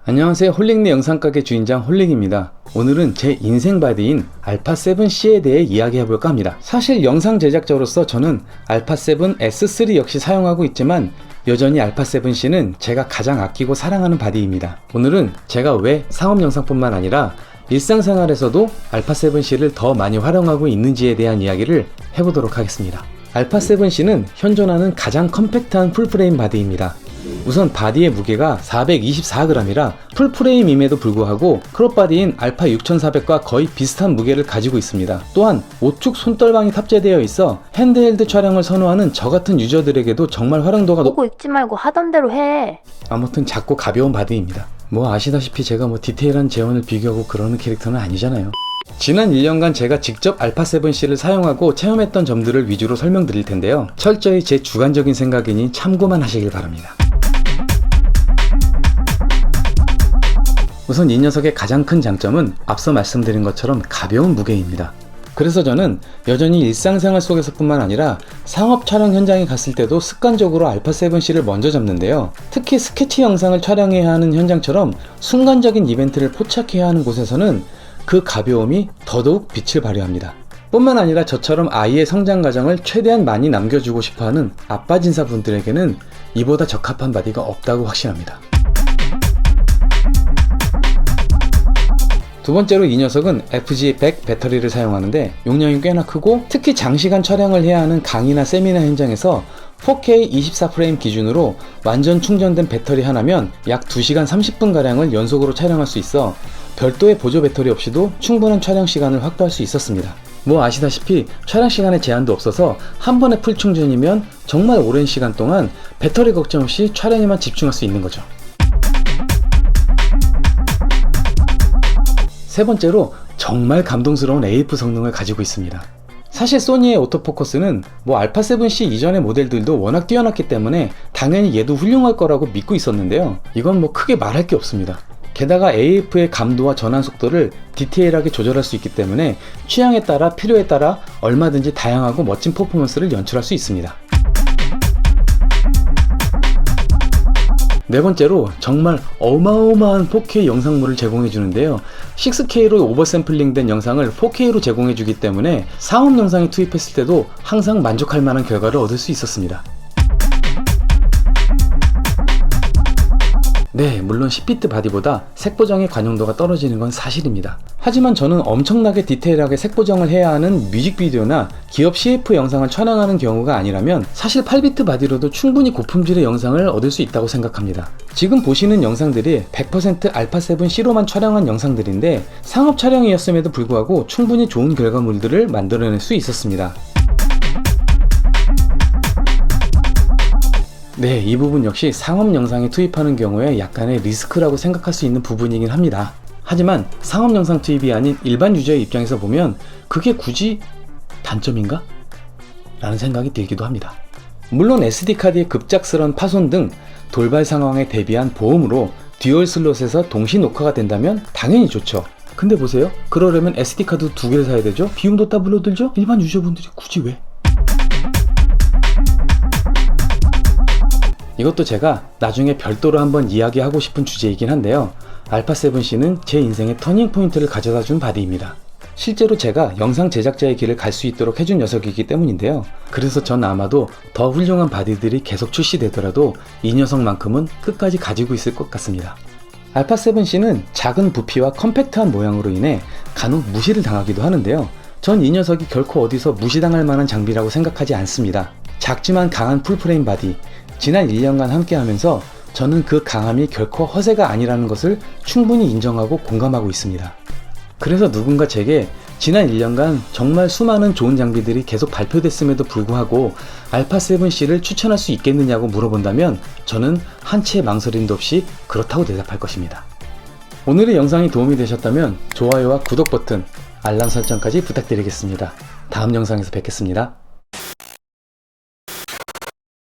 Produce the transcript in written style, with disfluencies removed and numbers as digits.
안녕하세요. 홀릭네 영상가게 주인장 홀릭입니다. 오늘은 제 인생 바디인 알파7C에 대해 이야기해볼까 합니다. 사실 영상 제작자로서 저는 알파7 S3 역시 사용하고 있지만 여전히 알파7C는 제가 가장 아끼고 사랑하는 바디입니다. 오늘은 제가 왜 상업 영상뿐만 아니라 일상생활에서도 알파7C를 더 많이 활용하고 있는지에 대한 이야기를 해보도록 하겠습니다. 알파7C는 현존하는 가장 컴팩트한 풀프레임 바디입니다. 우선 바디의 무게가 424g이라 풀프레임임에도 불구하고 크롭바디인 알파 6400과 거의 비슷한 무게를 가지고 있습니다. 또한 우측 손떨방이 탑재되어 있어 핸드헬드 촬영을 선호하는 저 같은 유저들에게도 정말 활용도가 보고 읽지 말고 하던 대로 해. 아무튼 작고 가벼운 바디입니다. 뭐 아시다시피 제가 디테일한 재원을 비교하고 그러는 캐릭터는 아니잖아요. 지난 1년간 제가 직접 알파7C를 사용하고 체험했던 점들을 위주로 설명드릴 텐데요. 철저히 제 주관적인 생각이니 참고만 하시길 바랍니다. 우선 이 녀석의 가장 큰 장점은 앞서 말씀드린 것처럼 가벼운 무게입니다. 그래서 저는 여전히 일상생활 속에서 뿐만 아니라 상업 촬영 현장에 갔을 때도 습관적으로 알파7C를 먼저 잡는데요. 특히 스케치 영상을 촬영해야 하는 현장처럼 순간적인 이벤트를 포착해야 하는 곳에서는 그 가벼움이 더더욱 빛을 발휘합니다. 뿐만 아니라 저처럼 아이의 성장 과정을 최대한 많이 남겨주고 싶어하는 아빠 진사분들에게는 이보다 적합한 바디가 없다고 확신합니다. 두 번째로 이 녀석은 FG100 배터리를 사용하는데 용량이 꽤나 크고 특히 장시간 촬영을 해야 하는 강의나 세미나 현장에서 4K 24프레임 기준으로 완전 충전된 배터리 하나면 약 2시간 30분가량을 연속으로 촬영할 수 있어 별도의 보조 배터리 없이도 충분한 촬영 시간을 확보할 수 있었습니다. 뭐 아시다시피 촬영 시간에 제한도 없어서 한 번에 풀 충전이면 정말 오랜 시간 동안 배터리 걱정 없이 촬영에만 집중할 수 있는 거죠. 세 번째로 정말 감동스러운 AF 성능을 가지고 있습니다. 사실 소니의 오토포커스는 알파7C 이전의 모델들도 워낙 뛰어났기 때문에 당연히 얘도 훌륭할 거라고 믿고 있었는데요. 이건 크게 말할 게 없습니다. 게다가 AF의 감도와 전환 속도를 디테일하게 조절할 수 있기 때문에 취향에 따라 필요에 따라 얼마든지 다양하고 멋진 퍼포먼스를 연출할 수 있습니다. 네 번째로 정말 어마어마한 4K 영상물을 제공해 주는데요. 6K로 오버샘플링된 영상을 4K로 제공해 주기 때문에 상업 영상에 투입했을 때도 항상 만족할 만한 결과를 얻을 수 있었습니다. 네, 물론 10비트 바디보다 색 보정의 관용도가 떨어지는 건 사실입니다. 하지만 저는 엄청나게 디테일하게 색 보정을 해야 하는 뮤직비디오나 기업 CF 영상을 촬영하는 경우가 아니라면 사실 8비트 바디로도 충분히 고품질의 영상을 얻을 수 있다고 생각합니다. 지금 보시는 영상들이 100% 알파7C로만 촬영한 영상들인데 상업 촬영이었음에도 불구하고 충분히 좋은 결과물들을 만들어낼 수 있었습니다. 네, 이 부분 역시 상업 영상에 투입하는 경우에 약간의 리스크라고 생각할 수 있는 부분이긴 합니다. 하지만 상업 영상 투입이 아닌 일반 유저의 입장에서 보면 그게 굳이 단점인가? 라는 생각이 들기도 합니다. 물론 SD카드의 급작스러운 파손 등 돌발 상황에 대비한 보험으로 듀얼 슬롯에서 동시 녹화가 된다면 당연히 좋죠. 근데 보세요. 그러려면 SD카드 2개를 사야 되죠? 비용도 따블로 들죠? 일반 유저분들이 굳이 왜? 이것도 제가 나중에 별도로 한번 이야기하고 싶은 주제이긴 한데요. 알파7C는 제 인생의 터닝포인트를 가져다 준 바디입니다. 실제로 제가 영상 제작자의 길을 갈 수 있도록 해준 녀석이기 때문인데요. 그래서 전 아마도 더 훌륭한 바디들이 계속 출시되더라도 이 녀석만큼은 끝까지 가지고 있을 것 같습니다. 알파7C는 작은 부피와 컴팩트한 모양으로 인해 간혹 무시를 당하기도 하는데요. 전 이 녀석이 결코 어디서 무시당할 만한 장비라고 생각하지 않습니다. 작지만 강한 풀프레임 바디, 지난 1년간 함께 하면서 저는 그 강함이 결코 허세가 아니라는 것을 충분히 인정하고 공감하고 있습니다. 그래서 누군가 제게 지난 1년간 정말 수많은 좋은 장비들이 계속 발표됐음에도 불구하고 알파7C를 추천할 수 있겠느냐고 물어본다면 저는 한치의 망설임도 없이 그렇다고 대답할 것입니다. 오늘의 영상이 도움이 되셨다면 좋아요와 구독 버튼, 알람 설정까지 부탁드리겠습니다. 다음 영상에서 뵙겠습니다.